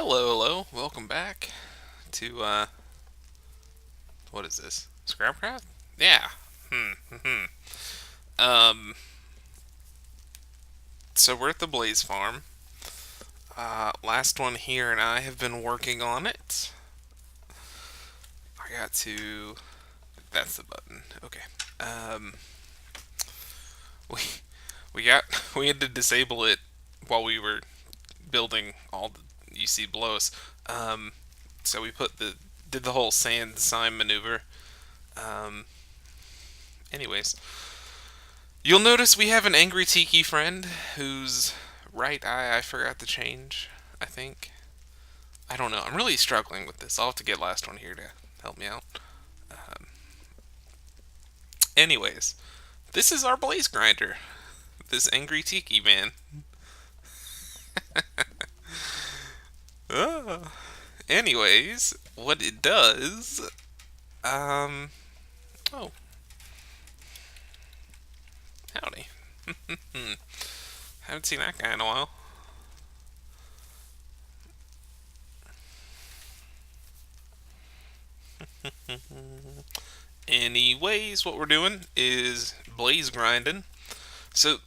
Hello, hello. Welcome back to what is this? ScrapCraft? Yeah. Um so we're at the Blaze Farm. Last one here and I have been working on it. I got to that's the button. Okay. Um we we got we had to disable it while we were building all the you see below us. Um so we did the whole sand sign maneuver. Um anyways, you'll notice we have an angry tiki friend whose right eye I forgot to change, I think. I don't know. I'm really struggling with this. I'll have to get last one here to help me out. Um, anyways, this is our blaze grinder. This angry tiki man. Uh, anyways, what it does, um, oh, howdy. Haven't seen that guy in a while. Anyways, what we're doing is blaze grinding. So,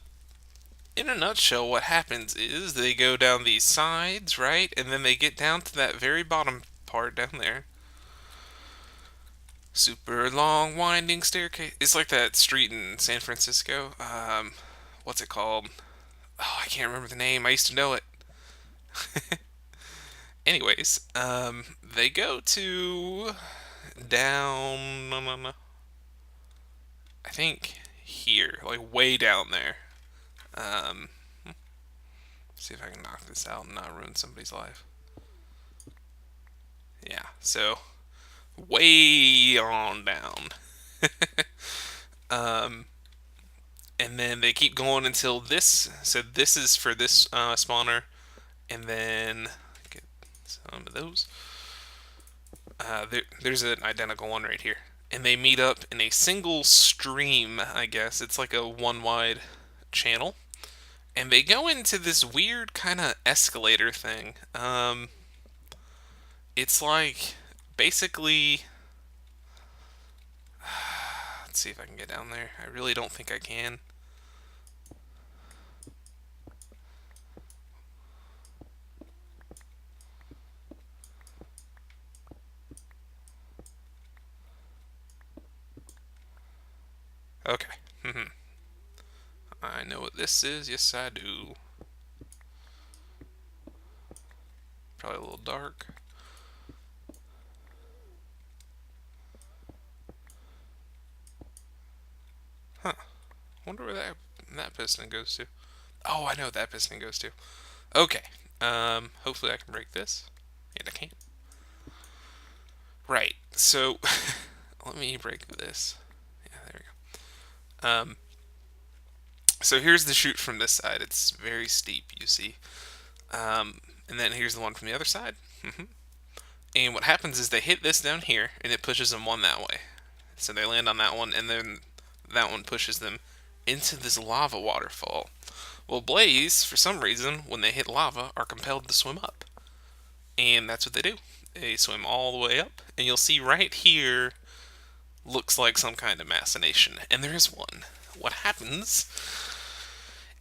in a nutshell, what happens is they go down these sides, right? And then they get down to that very bottom part down there. Super long, winding staircase. It's like that street in San Francisco. What's it called? Oh, I can't remember the name. I used to know it. Anyways, they go to down. No, no, no. I think here, like way down there. Um, See if I can knock this out and not ruin somebody's life. Yeah, so way on down. um, and then they keep going until this. So this is for this spawner, and then get some of those. There's an identical one right here, and they meet up in a single stream. I guess it's like a one wide channel, and they go into this weird kind of escalator thing. It's like basically. Let's see if I can get down there. I really don't think I can. Okay. I know what this is. Yes, I do. Probably a little dark. Huh. Wonder where that piston goes to. Oh, I know what that piston goes to. Okay. Hopefully I can break this. And I can't. Right. So, let me break this. Yeah, there we go. So here's the chute from this side. It's very steep, you see. And then here's the one from the other side. And what happens is they hit this down here, and it pushes them one that way. So they land on that one, and then that one pushes them into this lava waterfall. Well, Blaze, for some reason, when they hit lava, are compelled to swim up. And that's what they do. They swim all the way up, and you'll see right here looks like some kind of machination, and there is one. What happens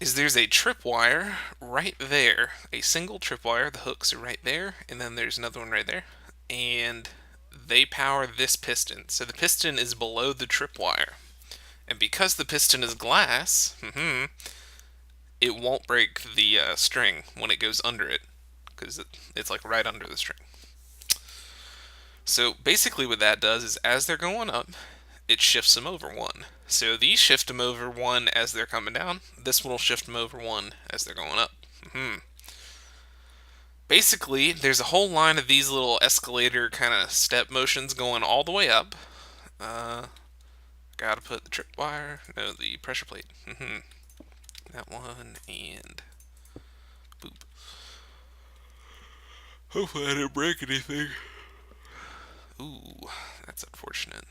is there's a tripwire right there, a single tripwire. The hooks are right there, and then there's another one right there, and they power this piston. So the piston is below the tripwire, and because the piston is glass, it won't break the string when it goes under it, because it's like right under the string. So basically, what that does is as they're going up, it shifts them over one. So these shift them over one as they're coming down. This one will shift them over one as they're going up. Basically, there's a whole line of these little escalator kind of step motions going all the way up. Gotta put the tripwire, no, the pressure plate. That one, and boop. Hopefully I didn't break anything. Ooh, that's unfortunate.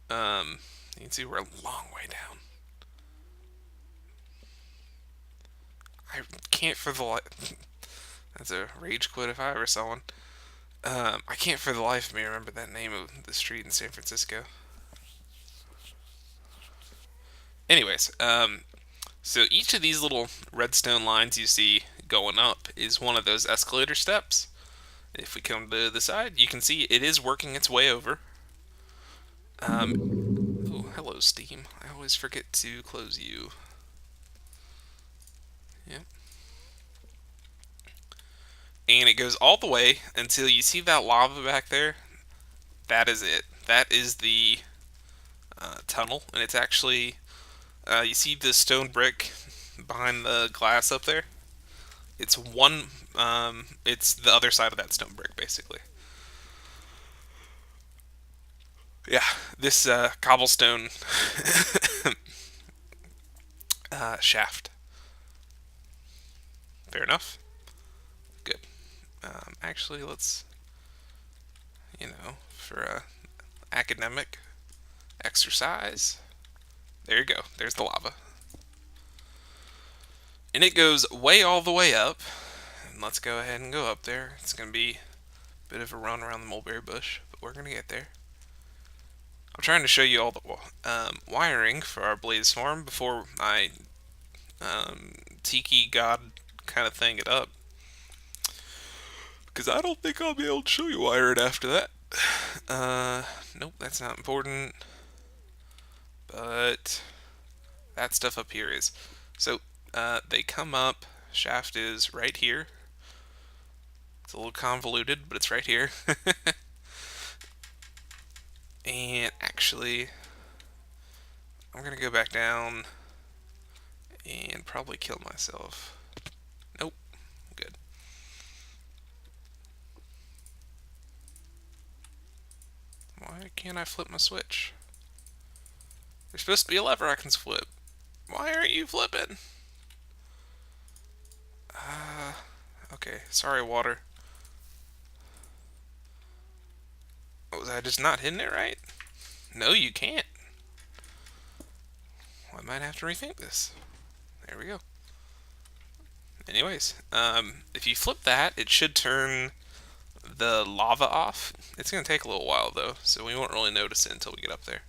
You can see we're a long way down. I can't for the life. That's a rage quit if I ever saw one. I can't for the life of me remember that name of the street in San Francisco. Anyways, so each of these little redstone lines you see going up is one of those escalator steps. If we come to the side, you can see it is working its way over. Um, oh, hello, Steam. I always forget to close you. Yep. And it goes all the way until you see that lava back there. That is it. That is the tunnel, and it's actually you see the stone brick behind the glass up there. It's one. It's the other side of that stone brick, basically. Yeah, this cobblestone shaft. Fair enough. Good. Actually, let's for academic exercise. There you go. There's the lava, and it goes way all the way up. And let's go ahead and go up there. It's gonna be a bit of a run around the mulberry bush, but we're gonna get there. I'm trying to show you all the wiring for our blaze farm before I tiki god kind of thing it up, because I don't think I'll be able to show you wiring after that. Nope, that's not important. But that stuff up here is. So they come up. Shaft is right here. It's a little convoluted, but it's right here. And actually, I'm gonna go back down and probably kill myself. Nope, good. Why can't I flip my switch? There's supposed to be a lever I can flip. Why aren't you flipping? Okay, sorry, water. Was I just not hitting it right? No, you can't. Well, I might have to rethink this. There we go. Anyways, if you flip that, it should turn the lava off. It's going to take a little while, though, so we won't really notice it until we get up there.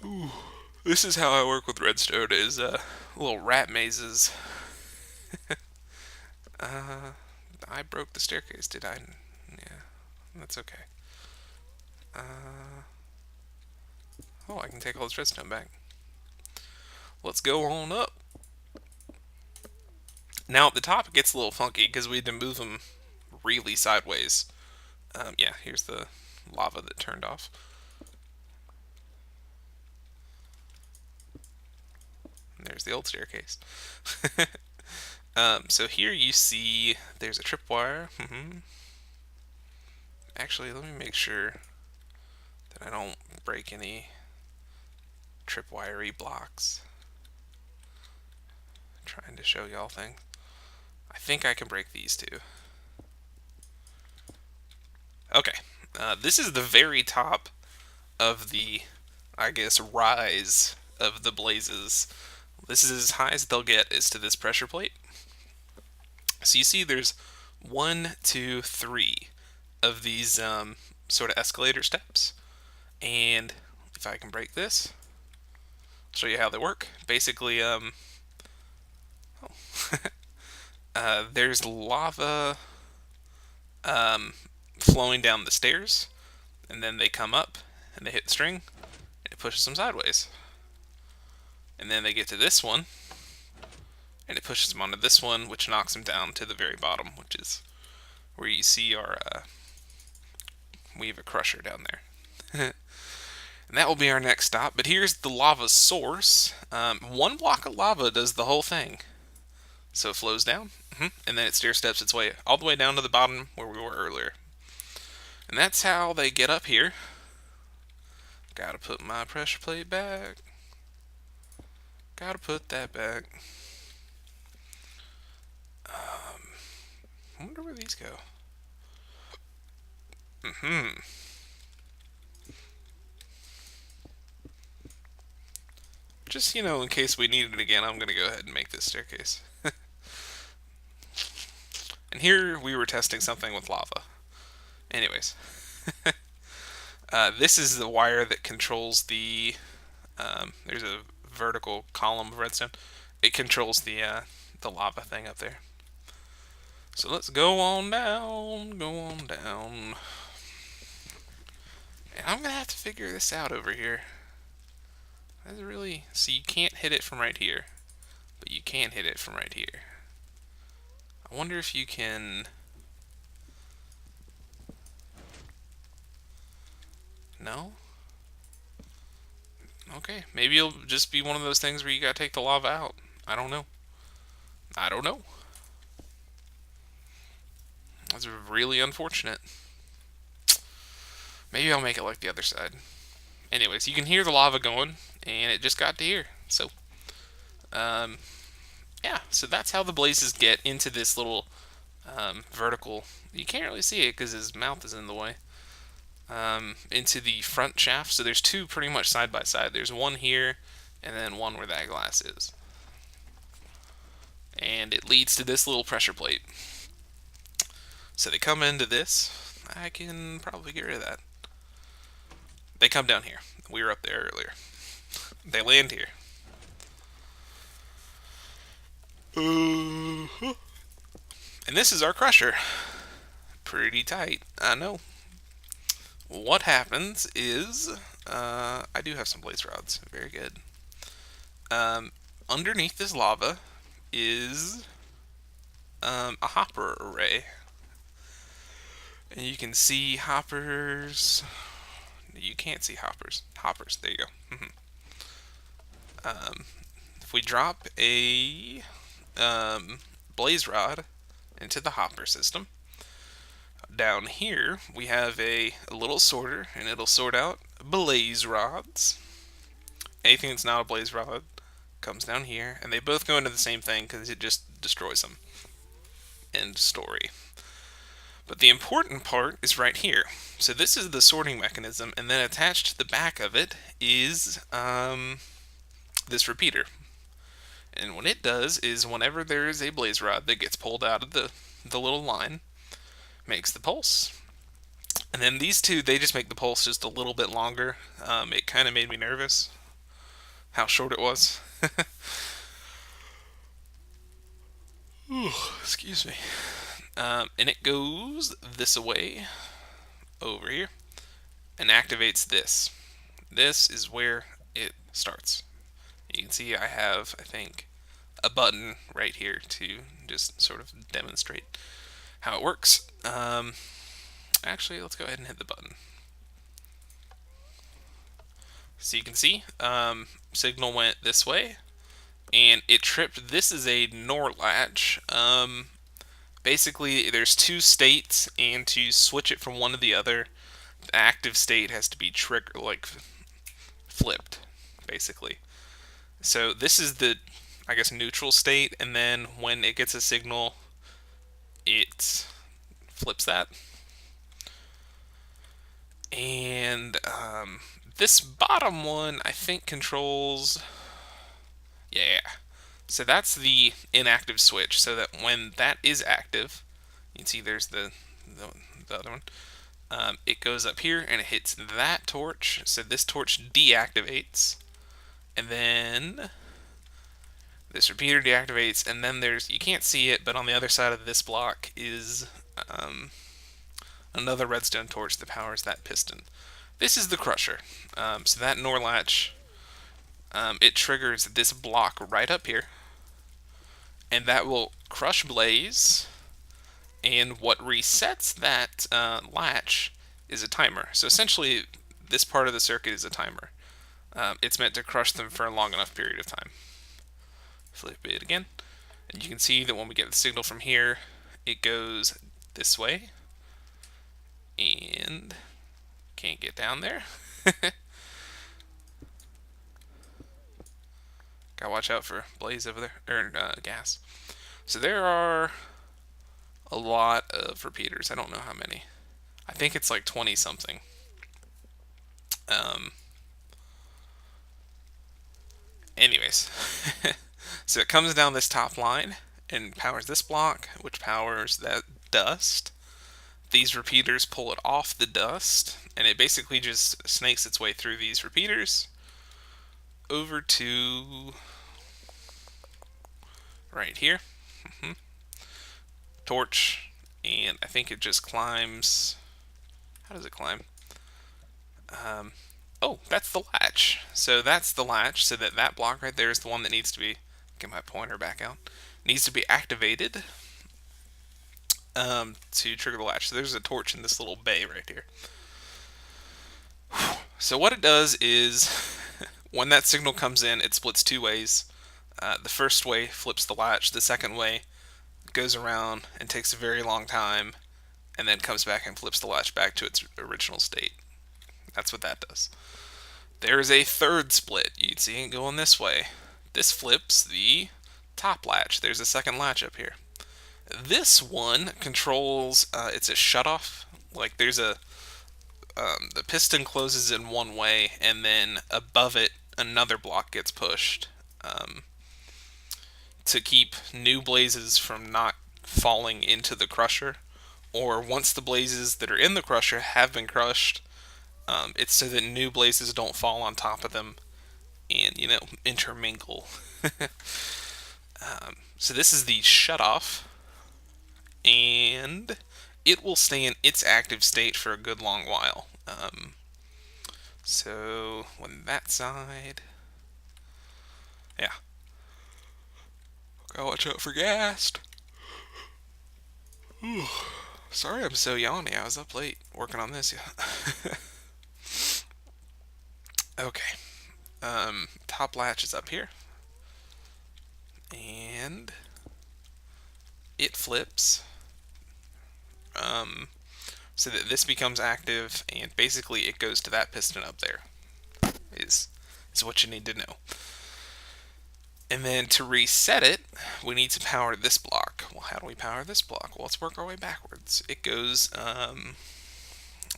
Ooh. This is how I work with redstone, is little rat mazes. I broke the staircase, did I? Yeah, that's okay. Oh, I can take all this redstone back. Let's go on up. Now at the top it gets a little funky because we had to move them really sideways. Yeah, here's the lava that turned off. And there's the old staircase. So here you see there's a tripwire. Actually, let me make sure that I don't break any tripwiry blocks. I'm trying to show y'all things. I think I can break these two. Okay, this is the very top of the, I guess, rise of the blazes. This is as high as they'll get is to this pressure plate. So you see there's 1, 2, 3 of these sort of escalator steps. And if I can break this, I'll show you how they work. Basically, there's lava flowing down the stairs, and then they come up and they hit the string, and it pushes them sideways. And then they get to this one, and it pushes them onto this one, which knocks them down to the very bottom, which is where you see our we have a crusher down there. And that will be our next stop. But here's the lava source. One block of lava does the whole thing. So it flows down, and then it stair steps its way all the way down to the bottom where we were earlier. And that's how they get up here. Gotta put my pressure plate back. Gotta put that back. I wonder where these go. Mm-hmm. Just, in case we need it again, I'm going to go ahead and make this staircase. And here we were testing something with lava. Anyways, this is the wire that controls the. There's a vertical column of redstone. It controls the lava thing up there. So let's go on down, go on down. And I'm gonna have to figure this out over here. That's really. See, you can't hit it from right here, but you can hit it from right here. I wonder if you can. No? Okay, maybe it'll just be one of those things where you gotta take the lava out. I don't know. I don't know. That's really unfortunate. Maybe I'll make it like the other side. Anyways, you can hear the lava going, and it just got to here. So, um, yeah, so that's how the blazes get into this little vertical. You can't really see it because his mouth is in the way. Into the front shaft. So there's two pretty much side by side. There's one here, and then one where that glass is. And it leads to this little pressure plate. So they come into this. I can probably get rid of that. They come down here. We were up there earlier. They land here. And this is our crusher. Pretty tight, I know. What happens is, I do have some blaze rods. Very good. Underneath this lava is a hopper array. And you can see hoppers. You can't see hoppers. Hoppers, there you go. If we drop a blaze rod into the hopper system, down here we have a little sorter, and it'll sort out blaze rods. Anything that's not a blaze rod comes down here, and they both go into the same thing because it just destroys them. End story. But the important part is right here. So this is the sorting mechanism, and then attached to the back of it is this repeater. And what it does is whenever there is a blaze rod that gets pulled out of the little line, makes the pulse. And then these two, they just make the pulse just a little bit longer. It kind of made me nervous how short it was. Ooh, excuse me. And it goes this way over here and activates this. This is where it starts. You can see I have, I think, a button right here to just sort of demonstrate how it works. Actually, let's go ahead and hit the button. So you can see, signal went this way, and it tripped. This is a NOR latch. Basically, there's two states, and to switch it from one to the other, the active state has to be flipped, basically. So this is the, I guess, neutral state, and then when it gets a signal, it flips that. And this bottom one, I think, controls. Yeah. So that's the inactive switch. So that when that is active, you can see there's the other one. It goes up here and it hits that torch. So this torch deactivates, and then this repeater deactivates, and then you can't see it, but on the other side of this block is another redstone torch that powers that piston. This is the crusher. So that NOR latch, it triggers this block right up here, and that will crush blaze. And what resets that latch is a timer. So essentially, this part of the circuit is a timer. It's meant to crush them for a long enough period of time. Flip it again, and you can see that when we get the signal from here, it goes this way, and can't get down there. Gotta watch out for blaze over there, or gas. So there are a lot of repeaters. I don't know how many. think it's like 20 something. Um, anyways, so it comes down this top line and powers this block, which powers that dust. These repeaters pull it off the dust, and it basically just snakes its way through these repeaters over to right here. Torch, and I think it just climbs. How does it climb? Oh, that's the latch. So that's the latch. So that block right there is the one that needs to be. Get my pointer back out. Needs to be activated to trigger the latch. So there's a torch in this little bay right here. So what it does is, when that signal comes in, it splits two ways. The first way flips the latch. The second way goes around and takes a very long time, and then comes back and flips the latch back to its original state. That's what that does. There's a third split. You'd see it going this way. This flips the top latch. There's a second latch up here. This one controls, it's a shutoff. Like there's the piston closes in one way, and then above it, another block gets pushed to keep new blazes from not falling into the crusher. Or once the blazes that are in the crusher have been crushed, it's so that new blazes don't fall on top of them and, intermingle. So this is the shutoff, and it will stay in its active state for a good long while. So when that side, yeah, gotta watch out for gas. Ooh. Sorry I'm so yawny. I was up late working on this. Yeah. Okay. Top latch is up here, and it flips so that this becomes active, and basically it goes to that piston up there. Is what you need to know. And then to reset it, we need to power this block. Well, how do we power this block? Well, let's work our way backwards. It goes,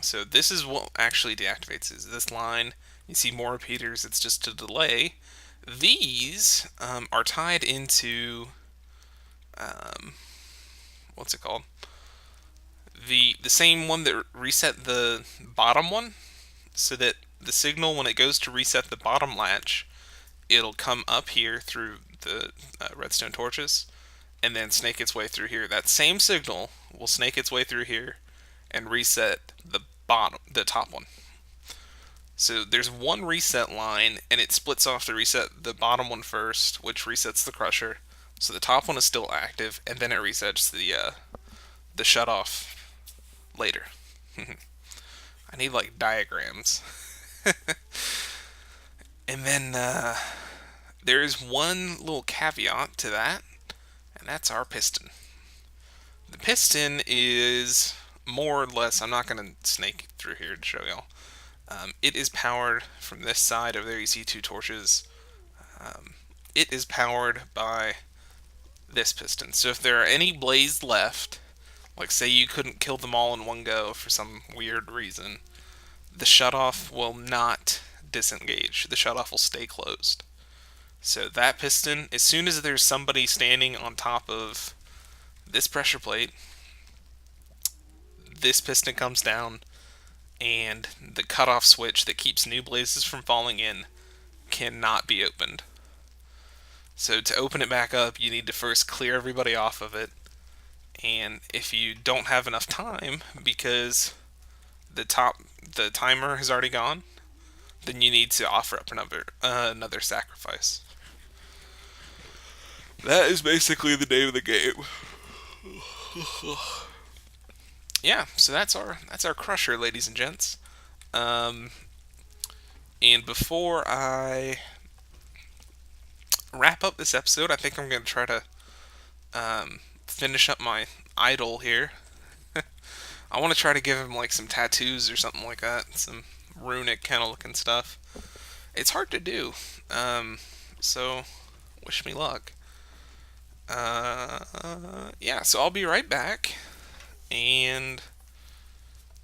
so this is what actually deactivates is this line. You see more repeaters, it's just a delay. These are tied into, what's it called? The same one that reset the bottom one, so that the signal, when it goes to reset the bottom latch, it'll come up here through the redstone torches and then snake its way through here. That same signal will snake its way through here and reset the top one. So there's one reset line, and it splits off to reset the bottom one first, which resets the crusher. So the top one is still active, and then it resets the shut off later. I need like diagrams. And then there is one little caveat to that, and that's our piston. The piston is more or less, I'm not going to snake through here to show y'all. It is powered from this side over there. You see two torches. It is powered by this piston. So if there are any blazed left, like say you couldn't kill them all in one go for some weird reason, the shutoff will not disengage. The shutoff will stay closed. So that piston, as soon as there's somebody standing on top of this pressure plate, this piston comes down, and the cutoff switch that keeps new blazes from falling in cannot be opened. So to open it back up, you need to first clear everybody off of it. And if you don't have enough time, because the timer has already gone, then you need to offer up another sacrifice. That is basically the name of the game. Yeah, so that's our crusher, ladies and gents. And before I wrap up this episode, I think I'm going to try to finish up my idol here. I want to try to give him like some tattoos or something like that, some runic kind of looking stuff. It's hard to do, so wish me luck. Yeah, so I'll be right back, and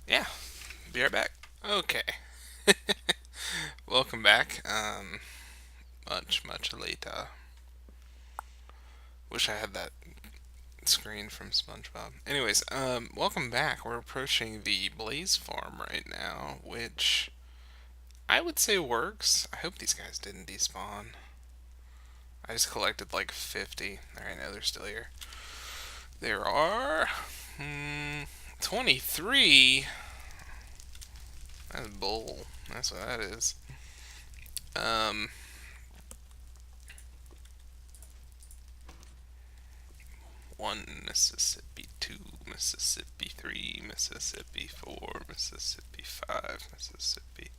Yeah, be right back. Okay. Welcome back. Much later. Wish I had that screen from SpongeBob. Anyways, welcome back. We're approaching the Blaze Farm right now, which I would say works. I hope these guys didn't despawn. I just collected like 50. Alright, no, they're still here. There are 23. That's bull. That's what that is. Um, One Mississippi, two Mississippi, three Mississippi, four Mississippi, five Mississippi.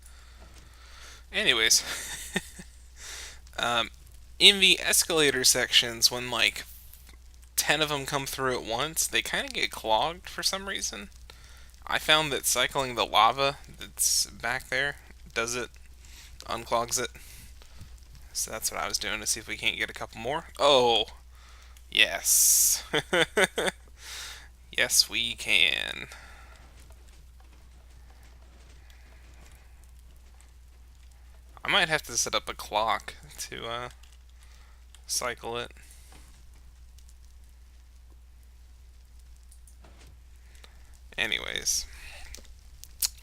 Anyways, um, in the escalator sections, when like 10 of them come through at once, they kind of get clogged for some reason. I found that cycling the lava that's back there does it, unclogs it. So that's what I was doing to see if we can't get a couple more. Oh, yes. Yes, we can. I might have to set up a clock to cycle it. Anyways,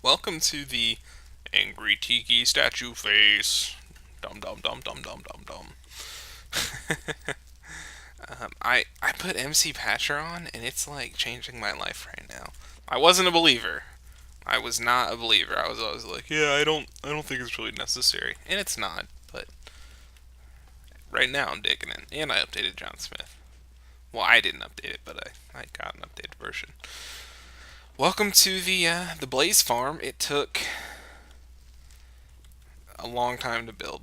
welcome to the Angry Tiki Statue Face. Dum dum dum dum dum dum dum. I put MC Patcher on, and it's like changing my life right now. I wasn't a believer. I was not a believer. I was always like, yeah, I don't think it's really necessary, and it's not. But right now I'm digging it, and I updated John Smith. Well, I didn't update it, but I got an updated version. Welcome to the Blaze Farm. It took a long time to build.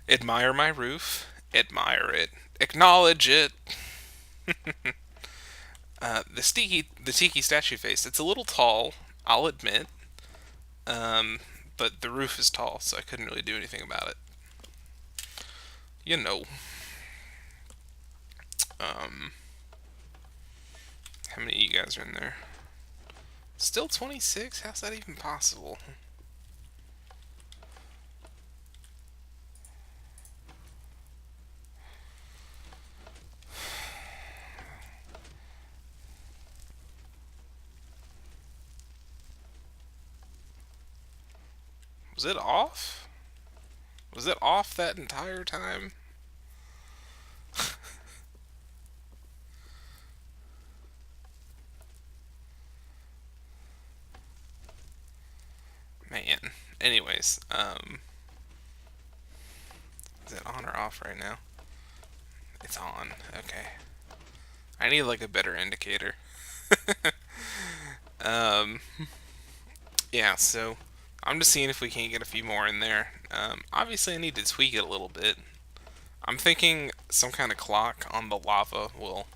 Admire my roof. Admire it. Acknowledge it. The tiki statue face. It's a little tall, I'll admit. Um, but the roof is tall, so I couldn't really do anything about it. You know. Um, how many of you guys are in there? Still 26? How's that even possible? Was it off? Was it off that entire time? Man. Anyways, is it on or off right now? It's on. Okay. I need like a better indicator. um, yeah, so I'm just seeing if we can't get a few more in there. Obviously, I need to tweak it a little bit. I'm thinking some kind of clock on the lava will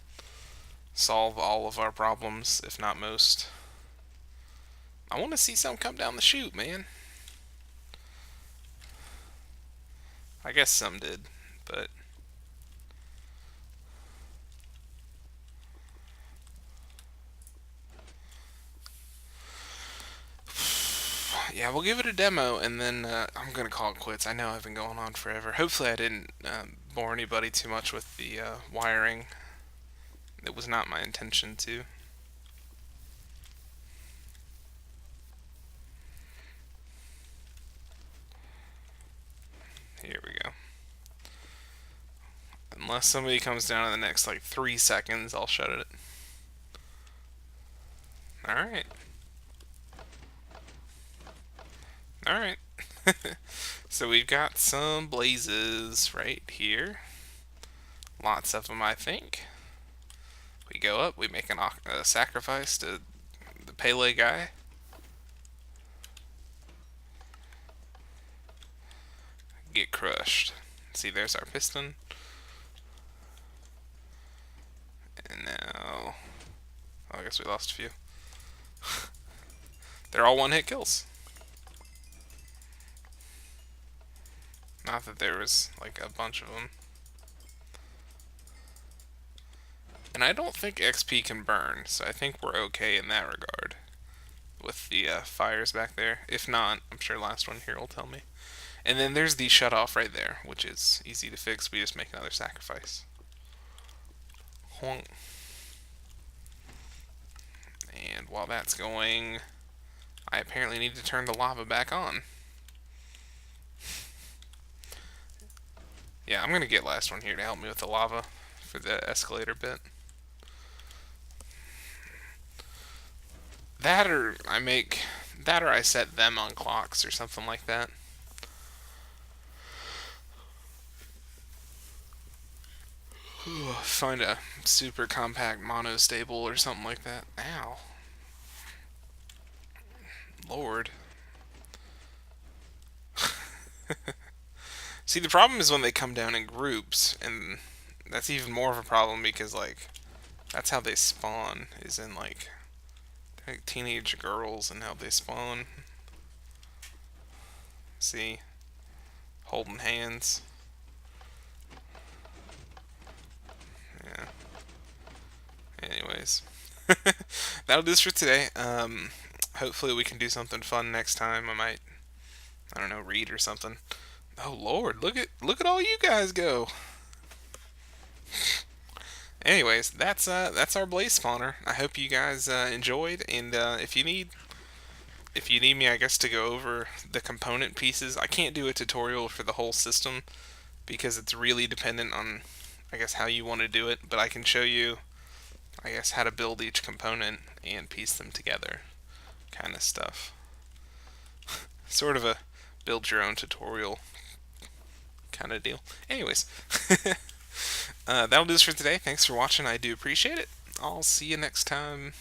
solve all of our problems, if not most. I want to see some come down the chute, man. I guess some did, but yeah, we'll give it a demo, and then I'm gonna call it quits. I know I've been going on forever. Hopefully, I didn't bore anybody too much with the wiring. It was not my intention to. Here we go. Unless somebody comes down in the next like 3 seconds, I'll shut it. Alright. Alright. So we've got some blazes right here. Lots of them, I think. We go up, we make a sacrifice to the Pele guy. Get crushed. See, there's our piston. And now... Oh, I guess we lost a few. They're all one-hit kills. Not that there was, like, a bunch of them. And I don't think XP can burn, so I think we're okay in that regard with the fires back there. If not, I'm sure last one here will tell me. And then there's the shut off right there, which is easy to fix. We just make another sacrifice. Honk. And while that's going, I apparently need to turn the lava back on. Yeah, I'm gonna get last one here to help me with the lava for the escalator bit. That or I set them on clocks or something like that. Find a super compact monostable or something like that. Ow. Lord. See, the problem is when they come down in groups, and that's even more of a problem because, like, that's how they spawn, is in, like teenage girls and how they spawn. See? Holding hands. Yeah. Anyways. That'll do this for today. Hopefully we can do something fun next time. I don't know, read or something. Oh Lord, look at all you guys go. Anyways, that's our blaze spawner. I hope you guys enjoyed, and if you need me, I guess, to go over the component pieces, I can't do a tutorial for the whole system because it's really dependent on, I guess, how you want to do it. But I can show you, I guess, how to build each component and piece them together, kind of stuff. Sort of a build your own tutorial kind of deal. Anyways, that'll do this for today. Thanks for watching. I do appreciate it. I'll see you next time.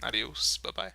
Adios. Bye bye.